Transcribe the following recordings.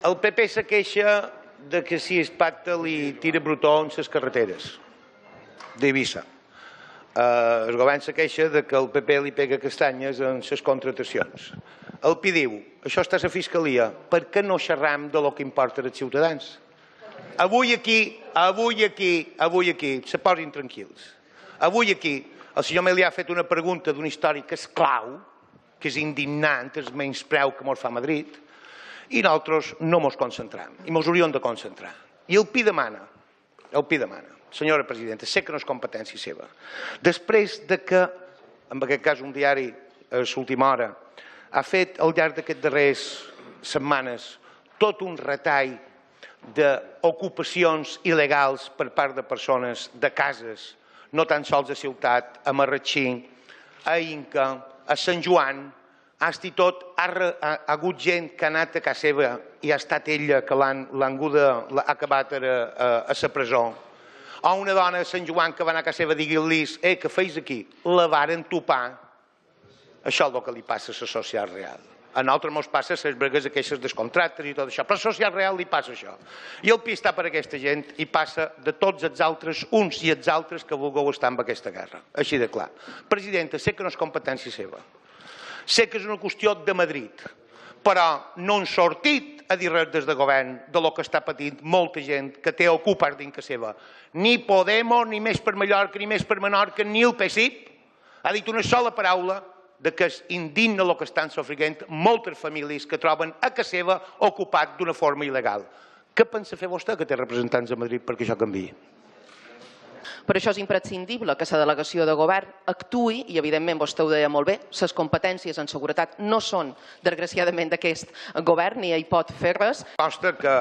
El PP se queixa de que si es pacta li tira brutó en les carreteres d'Eivissa. El govern se queixa de que el PP li pega castanyes en les contratacions. El PI diu, això està a la Fiscalia, per què no xerram de lo que importa als ciutadans? Avui aquí, se posin tranquils. Avui aquí, el senyor Melià ha fet una pregunta d'un històric que és clau, que és indignant, és menyspreu que mos fa Madrid, i nosaltres no mos concentrem, i mos hauríem de concentrar. I el PI demana, senyora presidenta, sé que no és competència seva, després de que, en aquest cas un diari a l'última hora, ha fet al llarg d'aquestes darreres setmanes tot un retall d'ocupacions il·legals per part de persones, de cases, no tan sols a Ciutat, a Marratxí, a Inca, a Sant Joan, ha hagut gent que ha anat a casa seva i ha estat ella que l'ha acabat a la presó. O una dona de Sant Joan que va anar a casa seva i digui-li què feis aquí? La varen topar. Això és el que li passa a la social real. A nosaltres ens passa les bregues aquestes dels contractes i tot això, però a la social real li passa això. I el PI està per aquesta gent i passa de tots els altres, uns i els altres que vulgueu estar en aquesta guerra. Així de clar. Presidenta, sé que no és competència seva. Sé que és una qüestió de Madrid, però no han sortit a dir res des de govern de lo que està patint molta gent que té ocupats dins casa seva. Ni Podemos, ni Més per Mallorca, ni Més per Menorca, ni el PSIP ha dit una sola paraula de que és indigne el que estan sofrint moltes famílies que troben a casa seva ocupat d'una forma il·legal. Què pensa fer vostè que té representants a Madrid perquè això canviï? Per això és imprescindible que la delegació de govern actuï i, evidentment, vostè ho deia molt bé, les competències en seguretat no són, desgraciadament, d'aquest govern ni hi pot fer res. Consta que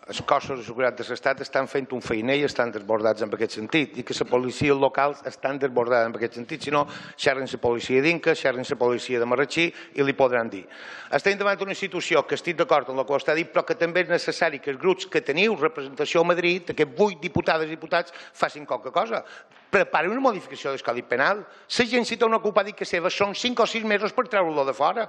els cossos de seguretat de l'Estat estan fent un feiner i estan desbordats en aquest sentit i que les policies locals estan desbordades en aquest sentit. Si no, xerren la policia d'Inca, xerren la policia de Marratxí i li podran dir. Estem davant d'una institució que estic d'acord amb el que vostè ha dit, però que també és necessari que els grups que teniu representació a Madrid, aquests 8 diputades i diputats, facin qualque cosa. Prepari una modificació del Codi Penal. La gent si té una ocupada i que seva són 5 o 6 mesos per treure-lo de fora.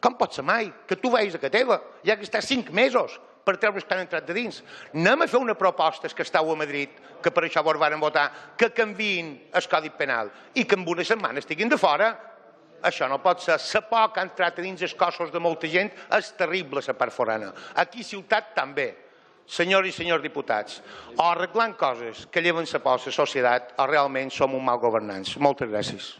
Com pot ser mai? Que tu veus a que teva, ja que està 5 mesos per treure els que han entrat de dins. Anem a fer una proposta que estàu a Madrid, que per això vos van votar, que canviïn el Codi Penal i que en una setmana estiguin de fora. Això no pot ser. La por que ha entrat a dins els cossos de molta gent és terrible, la part forana. Aquí a Ciutat també. Senyors i senyors diputats, o arreglant coses que lleven la por a la societat o realment som un mal governants. Moltes gràcies.